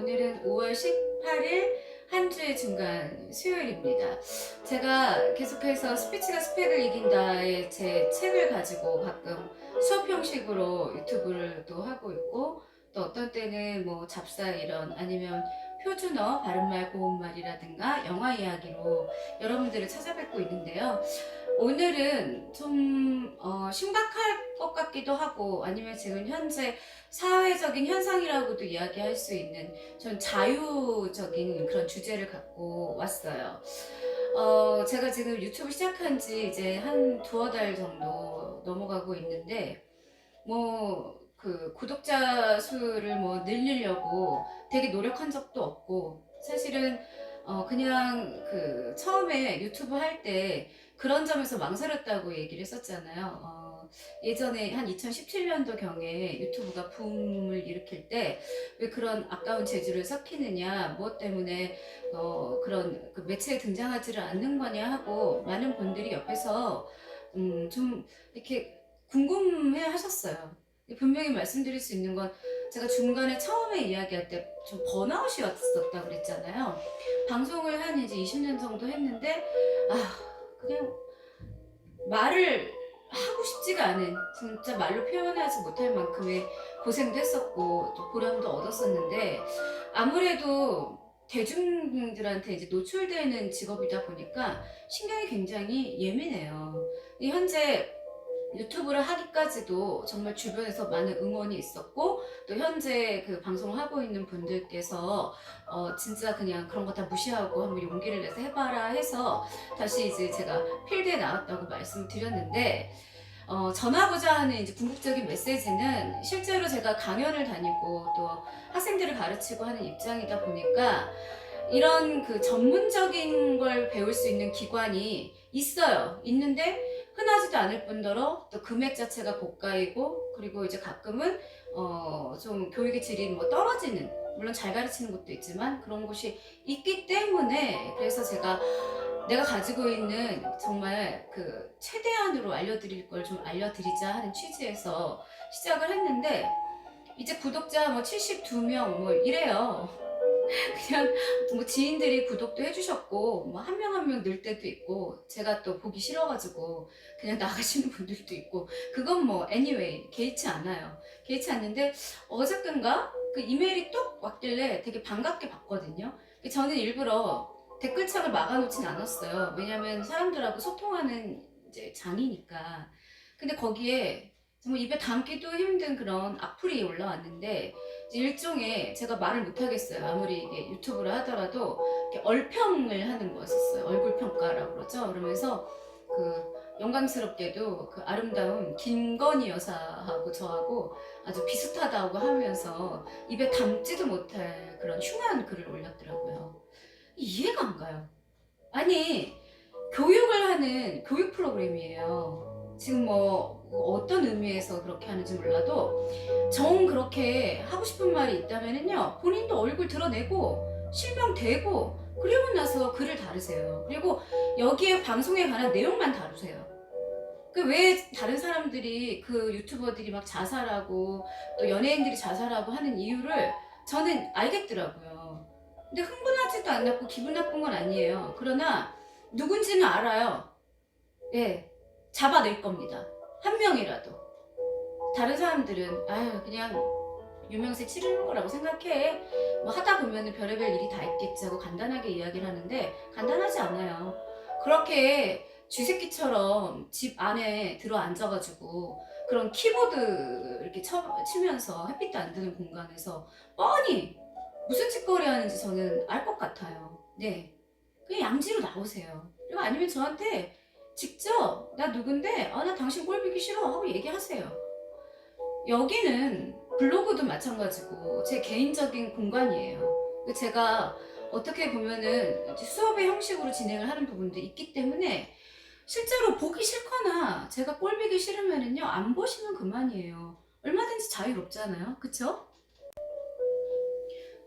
오늘은 5월 18일 한 주의 중간 수요일입니다. 제가 계속해서 스피치가 스펙을 이긴다의 제 책을 가지고 가끔 수업 형식으로 유튜브를 또 하고 있고, 또 어떤 때는 뭐 잡사 이런 아니면 표준어, 바른말, 고운말이라든가 영화 이야기로 여러분들을 찾아뵙고 있는데요. 오늘은 좀 심각할 것 같기도 하고, 아니면 지금 현재 사회적인 현상이라고도 이야기할 수 있는 전 자유적인 그런 주제를 갖고 왔어요. 제가 지금 유튜브 시작한 지 이제 한 두어 달 정도 넘어가고 있는데, 그 구독자 수를 뭐 늘리려고 되게 노력한 적도 없고, 사실은 그냥 그 처음에 유튜브 할 때 그런 점에서 망설였다고 얘기를 했었잖아요. 예전에 한 2017년도 경에 유튜브가 붐을 일으킬 때 왜 그런 아까운 재주를 섞이느냐, 무엇 때문에 그런 그 매체에 등장하지를 않는 거냐 하고 많은 분들이 옆에서 좀 이렇게 궁금해 하셨어요. 분명히 말씀드릴 수 있는 건, 제가 중간에 처음에 이야기할 때 좀 번아웃이 왔었다고 그랬잖아요. 방송을 한 이제 20년 정도 했는데, 그냥 말을 하고 싶지가 않은, 진짜 말로 표현하지 못할 만큼의 고생도 했었고 또 보람도 얻었었는데, 아무래도 대중들한테 이제 노출되는 직업이다 보니까 신경이 굉장히 예민해요. 현재 유튜브를 하기까지도 정말 주변에서 많은 응원이 있었고, 또 현재 그 방송을 하고 있는 분들께서 진짜 그냥 그런 거 다 무시하고 한번 용기를 내서 해봐라 해서 다시 이제 제가 필드에 나왔다고 말씀을 드렸는데, 전하고자 하는 이제 궁극적인 메시지는, 실제로 제가 강연을 다니고 또 학생들을 가르치고 하는 입장이다 보니까 이런 그 전문적인 걸 배울 수 있는 기관이 있어요. 있는데 흔하지도 않을 뿐더러 또 금액 자체가 고가이고, 그리고 이제 가끔은 좀 교육의 질이 뭐 떨어지는, 물론 잘 가르치는 곳도 있지만 그런 곳이 있기 때문에, 그래서 제가 내가 가지고 있는 정말 그 최대한으로 알려드릴 걸 좀 알려드리자 하는 취지에서 시작을 했는데, 이제 구독자 뭐 72명 뭐 이래요. 그냥 뭐 지인들이 구독도 해주셨고, 뭐 한 명 한 명 늘 때도 있고, 제가 또 보기 싫어가지고 그냥 나가시는 분들도 있고, 그건 뭐 anyway 개의치 않아요. 개의치 않는데, 어저께인가 그 이메일이 뚝 왔길래 되게 반갑게 봤거든요. 저는 일부러 댓글창을 막아놓진 않았어요. 왜냐면 사람들하고 소통하는 이제 장이니까. 근데 거기에 정말 입에 담기도 힘든 그런 악플이 올라왔는데, 일종의, 제가 말을 못하겠어요. 아무리 이게 유튜브를 하더라도 이렇게 얼평을 하는 거였었어요. 얼굴 평가라고 그러죠. 그러면서 그 영광스럽게도 그 아름다운 김건희 여사하고 저하고 아주 비슷하다고 하면서 입에 담지도 못할 그런 흉한 글을 올렸더라고요. 이해가 안 가요. 아니, 교육을 하는 교육 프로그램이에요. 지금 뭐 어떤 의미에서 그렇게 하는지 몰라도, 정 그렇게 하고 싶은 말이 있다면은요, 본인도 얼굴 드러내고 실명 대고 그리고 나서 글을 다루세요. 그리고 여기에 방송에 관한 내용만 다루세요. 그 왜 다른 사람들이, 그 유튜버들이 막 자살하고 또 연예인들이 자살하고 하는 이유를 저는 알겠더라고요. 근데 흥분하지도 않았고 기분 나쁜 건 아니에요. 그러나 누군지는 알아요. 예, 잡아낼 겁니다. 한 명이라도. 다른 사람들은 그냥 유명세 치르는 거라고 생각해. 뭐 하다 보면은 별의별 일이 다 있겠지 하고 간단하게 이야기를 하는데, 간단하지 않아요. 그렇게 쥐새끼처럼 집 안에 들어 앉아가지고 그런 키보드 이렇게 치면서 햇빛도 안 드는 공간에서 뻔히 무슨 짓거리 하는지 저는 알 것 같아요. 네, 그냥 양지로 나오세요. 그리고 아니면 저한테 직접 나 누군데, 나 당신 꼴보기 싫어 하고 얘기하세요. 여기는 블로그도 마찬가지고 제 개인적인 공간이에요. 제가 어떻게 보면은 수업의 형식으로 진행을 하는 부분도 있기 때문에, 실제로 보기 싫거나 제가 꼴보기 싫으면은요, 안 보시면 그만이에요. 얼마든지 자유롭잖아요. 그쵸?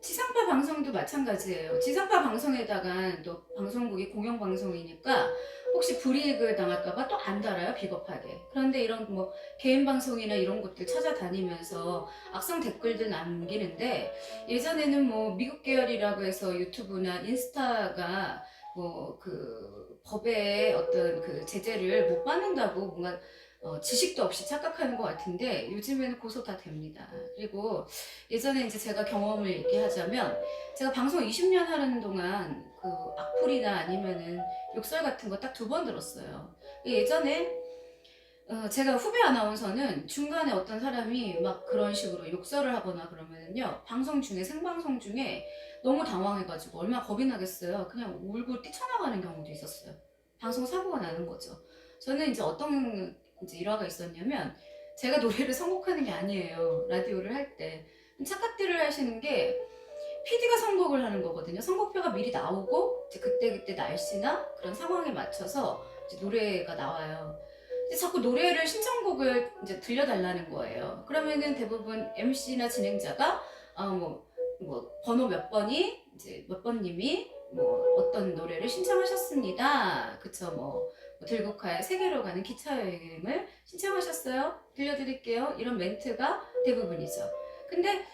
지상파 방송도 마찬가지예요. 지상파 방송에다가 또 방송국이 공영방송이니까 혹시 불이익을 당할까봐 또 안 달아요, 비겁하게. 그런데 이런 뭐 개인 방송이나 이런 것들 찾아다니면서 악성 댓글들 남기는데, 예전에는 뭐 미국 계열이라고 해서 유튜브나 인스타가 뭐 그 법의 어떤 그 제재를 못 받는다고 뭔가 지식도 없이 착각하는 것 같은데, 요즘에는 고소 다 됩니다. 그리고 예전에 이제 제가 경험을 얘기하자면, 제가 방송 20년 하는 동안 그 악플이나 아니면은 욕설 같은 거 딱 2번 들었어요. 예전에 제가 후배 아나운서는 중간에 어떤 사람이 막 그런 식으로 욕설을 하거나 그러면은요, 방송 중에, 생방송 중에 너무 당황해가지고 얼마나 겁이 나겠어요. 그냥 울고 뛰쳐나가는 경우도 있었어요. 방송 사고가 나는 거죠. 저는 이제 어떤 이제 일화가 있었냐면, 제가 노래를 선곡하는 게 아니에요. 라디오를 할 때. 착각들을 하시는 게, PD가 선곡을 하는 거거든요. 선곡표가 미리 나오고 이제 그때그때 날씨나 그런 상황에 맞춰서 이제 노래가 나와요. 이제 자꾸 노래를 신청곡을 이제 들려달라는 거예요. 그러면은 대부분 MC나 진행자가 뭐 번호 몇 번이 이제 몇 번님이 뭐 어떤 노래를 신청하셨습니다. 그쵸, 뭐 들국화의 세계로 가는 기차 여행을 신청하셨어요. 들려드릴게요. 이런 멘트가 대부분이죠. 근데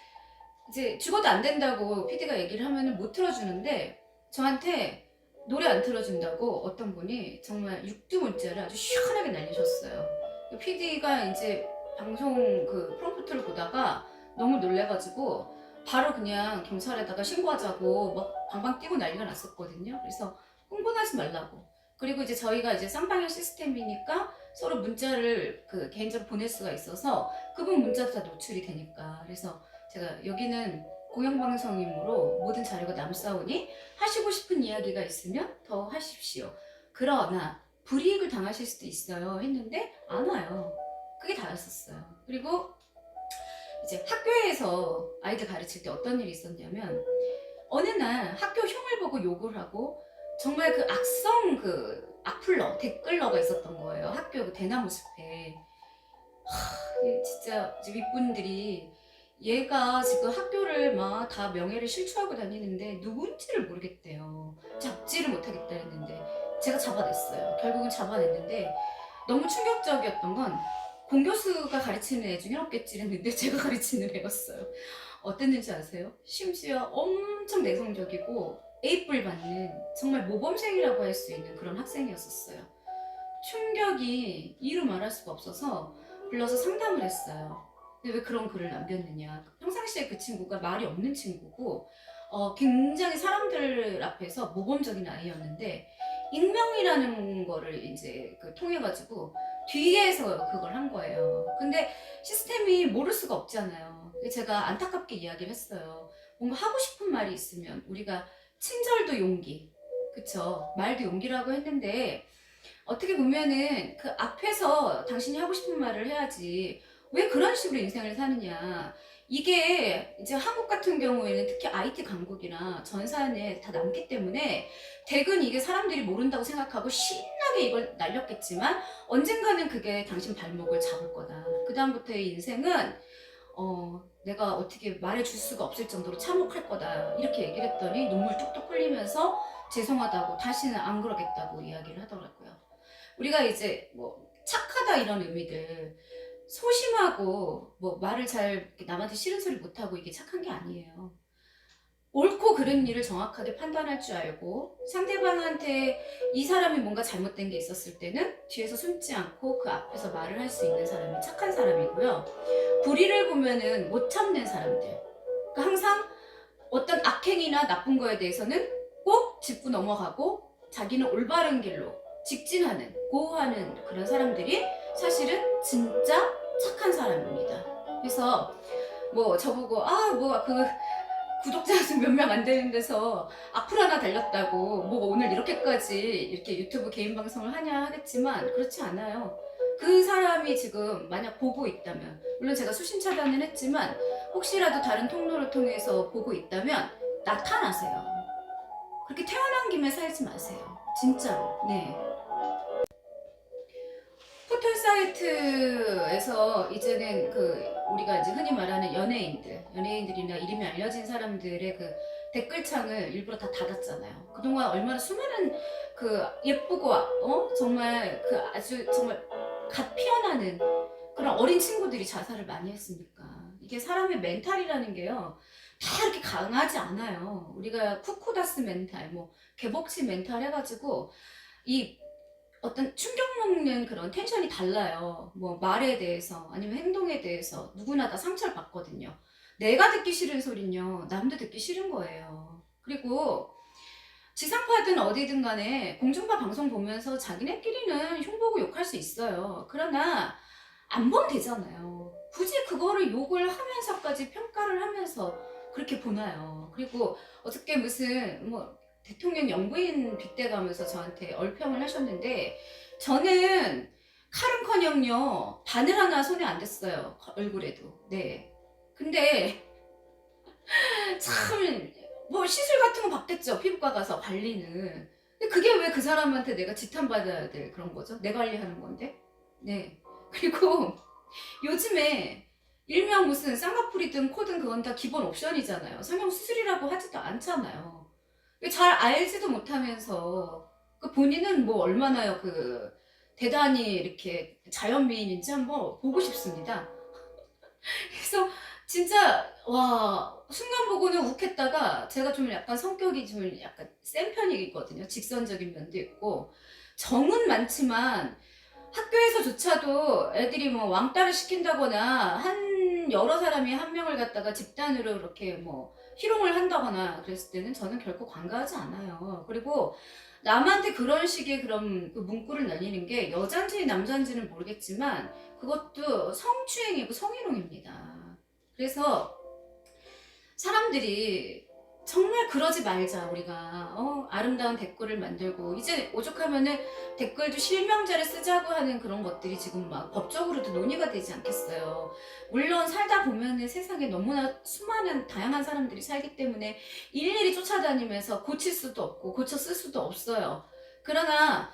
이제 죽어도 안 된다고 PD가 얘기를 하면은 못 틀어주는데, 저한테 노래 안 틀어준다고 어떤 분이 정말 육두 문자를 아주 시원하게 날리셨어요. PD가 이제 방송 그 프롬프트를 보다가 너무 놀래가지고 바로 그냥 경찰에다가 신고하자고 막 방방 뛰고 난리가 났었거든요. 그래서 흥분하지 말라고. 그리고 이제 저희가 이제 쌍방향 시스템이니까 서로 문자를 그 개인적으로 보낼 수가 있어서 그분 문자도 다 노출이 되니까. 그래서 제가 여기는 공영방송이므로 모든 자료가 남사오니 하시고 싶은 이야기가 있으면 더 하십시오. 그러나 불이익을 당하실 수도 있어요 했는데 안 와요. 그게 다였었어요. 그리고 이제 학교에서 아이들 가르칠 때 어떤 일이 있었냐면, 어느 날 학교 흉을 보고 욕을 하고 정말 그 악성 그 악플러 댓글러가 있었던 거예요. 학교 그 대나무 숲에. 진짜 이제 윗분들이, 얘가 지금 학교를 막 다 명예를 실추하고 다니는데 누군지를 모르겠대요. 잡지를 못하겠다 했는데 제가 잡아냈어요. 결국은 잡아냈는데, 너무 충격적이었던 건 공교수가 가르치는 애 중에 없겠지 했는데 제가 가르치는 애였어요. 어땠는지 아세요? 심지어 엄청 내성적이고 A뿔 받는 정말 모범생이라고 할 수 있는 그런 학생이었었어요. 충격이 이루 말할 수가 없어서 불러서 상담을 했어요. 근데 왜 그런 글을 남겼느냐. 평상시에 그 친구가 말이 없는 친구고 굉장히 사람들 앞에서 모범적인 아이였는데, 익명이라는 거를 이제 통해 가지고 뒤에서 그걸 한 거예요. 근데 시스템이 모를 수가 없잖아요. 제가 안타깝게 이야기를 했어요. 뭔가 하고 싶은 말이 있으면 우리가 친절도 용기, 그쵸, 말도 용기라고 했는데, 어떻게 보면은 그 앞에서 당신이 하고 싶은 말을 해야지 왜 그런 식으로 인생을 사느냐. 이게 이제 한국 같은 경우에는 특히 IT 강국이나 전산에 다 남기 때문에 대근 이게 사람들이 모른다고 생각하고 신나게 이걸 날렸겠지만, 언젠가는 그게 당신 발목을 잡을 거다. 그 다음부터의 인생은 내가 어떻게 말해줄 수가 없을 정도로 참혹할 거다. 이렇게 얘기를 했더니 눈물 뚝뚝 흘리면서 죄송하다고, 다시는 안 그러겠다고 이야기를 하더라고요. 우리가 이제 뭐 착하다 이런 의미들, 소심하고 뭐 말을 잘 이렇게 남한테 싫은 소리 못하고 이게 착한 게 아니에요. 옳고 그른 일을 정확하게 판단할 줄 알고, 상대방한테 이 사람이 뭔가 잘못된 게 있었을 때는 뒤에서 숨지 않고 그 앞에서 말을 할 수 있는 사람이 착한 사람이고요. 불의를 보면은 못 참는 사람들, 그러니까 항상 어떤 악행이나 나쁜 거에 대해서는 꼭 짚고 넘어가고 자기는 올바른 길로 직진하는, 고하는 그런 사람들이 사실은 진짜 착한 사람입니다. 그래서 뭐 저보고 뭐 그 구독자 수 몇 명 안 되는 데서 악플 하나 달렸다고 뭐 오늘 이렇게까지 이렇게 유튜브 개인 방송을 하냐 하겠지만, 그렇지 않아요. 그 사람이 지금 만약 보고 있다면, 물론 제가 수신 차단을 했지만 혹시라도 다른 통로를 통해서 보고 있다면 나타나세요. 그렇게 태어난 김에 살지 마세요. 진짜로. 네. 포털 사이트에서 이제는 그 우리가 이제 흔히 말하는 연예인들, 연예인들이나 이름이 알려진 사람들의 그 댓글창을 일부러 다 닫았잖아요. 그동안 얼마나 수많은 그 예쁘고 정말 그 아주 정말 갓 피어나는 그런 어린 친구들이 자살을 많이 했으니까. 이게 사람의 멘탈이라는 게요, 다 이렇게 강하지 않아요. 우리가 쿠쿠다스 멘탈, 뭐 개복치 멘탈 해가지고 이 어떤 충격 먹는 그런 텐션이 달라요. 뭐 말에 대해서 아니면 행동에 대해서 누구나 다 상처를 받거든요. 내가 듣기 싫은 소린요, 남도 듣기 싫은 거예요. 그리고 지상파든 어디든 간에 공중파 방송 보면서 자기네끼리는 흉보고 욕할 수 있어요. 그러나 안 보면 되잖아요. 굳이 그거를 욕을 하면서까지 평가를 하면서 그렇게 보나요? 그리고 어저께 무슨 뭐 대통령 영부인 빗대가면서 저한테 얼평을 하셨는데, 저는 칼은커녕요 바늘 하나 손에 안 댔어요. 얼굴에도. 네. 근데 참 뭐 시술 같은 거 받겠죠. 피부과 가서 관리는. 근데 그게 왜 그 사람한테 내가 지탄받아야 될 그런 거죠? 내 관리하는 건데. 네. 그리고 요즘에 일명 무슨 쌍꺼풀이든 코든 그건 다 기본 옵션이잖아요. 성형수술이라고 하지도 않잖아요. 잘 알지도 못하면서 그 본인은 뭐 얼마나 그 대단히 이렇게 자연미인인지 한번 보고 싶습니다. 그래서 진짜 와, 순간 보고는 욱했다가, 제가 좀 약간 성격이 좀 약간 센 편이거든요. 직선적인 면도 있고 정은 많지만 학교에서조차도 애들이 뭐 왕따를 시킨다거나 한 여러 사람이 한 명을 갖다가 집단으로 이렇게 뭐 희롱을 한다거나 그랬을 때는 저는 결코 관가하지 않아요. 그리고 남한테 그런 식의 그런 그 문구를 날리는 게 여잔지 남잔지는 모르겠지만 그것도 성추행이고 성희롱입니다. 그래서 사람들이 정말 그러지 말자. 우리가 아름다운 댓글을 만들고 이제 오죽하면은 댓글도 실명제를 쓰자고 하는 그런 것들이 지금 막 법적으로도 논의가 되지 않겠어요. 물론 살다 보면은 세상에 너무나 수많은 다양한 사람들이 살기 때문에 일일이 쫓아다니면서 고칠 수도 없고 고쳐 쓸 수도 없어요. 그러나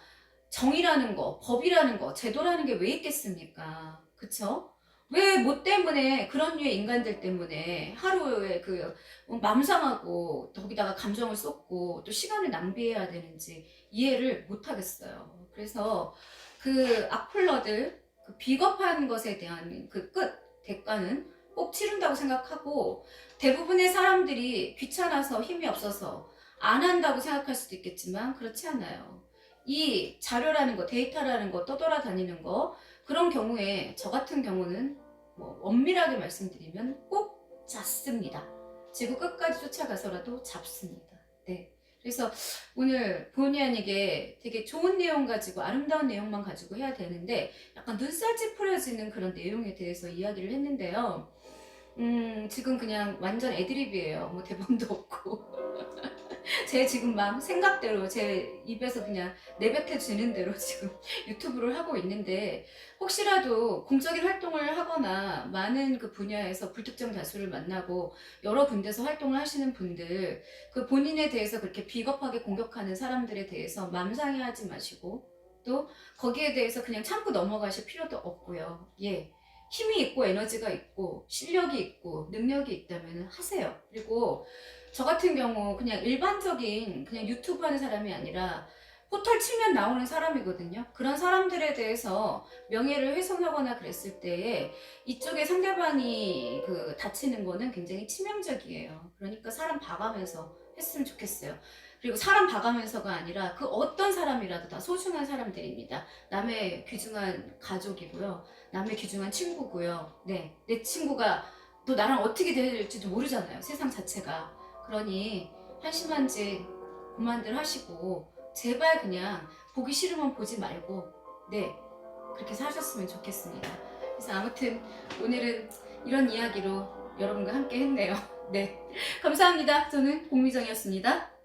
정의라는 거, 법이라는 거, 제도라는 게 왜 있겠습니까? 그쵸? 왜 뭐 때문에 그런 류의 인간들 때문에 하루에 그 맘 상하고 거기다가 감정을 쏟고 또 시간을 낭비해야 되는지 이해를 못 하겠어요. 그래서 그 악플러들, 그 비겁한 것에 대한 그 대가는 꼭 치른다고 생각하고, 대부분의 사람들이 귀찮아서 힘이 없어서 안 한다고 생각할 수도 있겠지만 그렇지 않아요. 이 자료라는 거, 데이터라는 거 떠돌아다니는 거, 그런 경우에 저 같은 경우는 뭐 엄밀하게 말씀드리면 꼭 잡습니다. 지구 끝까지 쫓아가서라도 잡습니다. 네. 그래서 오늘 본의 아니게 되게 좋은 내용 가지고 아름다운 내용만 가지고 해야 되는데 약간 눈살 찌푸려지는 그런 내용에 대해서 이야기를 했는데요. 지금 그냥 완전 애드립이에요. 뭐 대본도 없고. 제 지금 막 생각대로 제 입에서 그냥 내뱉어지는 대로 지금 유튜브를 하고 있는데, 혹시라도 공적인 활동을 하거나 많은 그 분야에서 불특정 다수를 만나고 여러 군데서 활동을 하시는 분들, 그 본인에 대해서 그렇게 비겁하게 공격하는 사람들에 대해서 맘상해하지 마시고, 또 거기에 대해서 그냥 참고 넘어가실 필요도 없고요. 예. 힘이 있고 에너지가 있고 실력이 있고 능력이 있다면 하세요. 그리고 저 같은 경우 그냥 일반적인 그냥 유튜브 하는 사람이 아니라 포털 치면 나오는 사람이거든요. 그런 사람들에 대해서 명예를 훼손하거나 그랬을 때에 이쪽에 상대방이 그 다치는 거는 굉장히 치명적이에요. 그러니까 사람 봐가면서 했으면 좋겠어요. 그리고 사람 봐가면서가 아니라 그 어떤 사람이라도 다 소중한 사람들입니다. 남의 귀중한 가족이고요. 남의 귀중한 친구고요. 네, 내 친구가 또 나랑 어떻게 될지도 모르잖아요. 세상 자체가. 그러니 한심한지 그만들 하시고 제발 그냥 보기 싫으면 보지 말고, 네, 그렇게 사셨으면 좋겠습니다. 그래서 아무튼 오늘은 이런 이야기로 여러분과 함께 했네요. 네, 감사합니다. 저는 공미정이었습니다.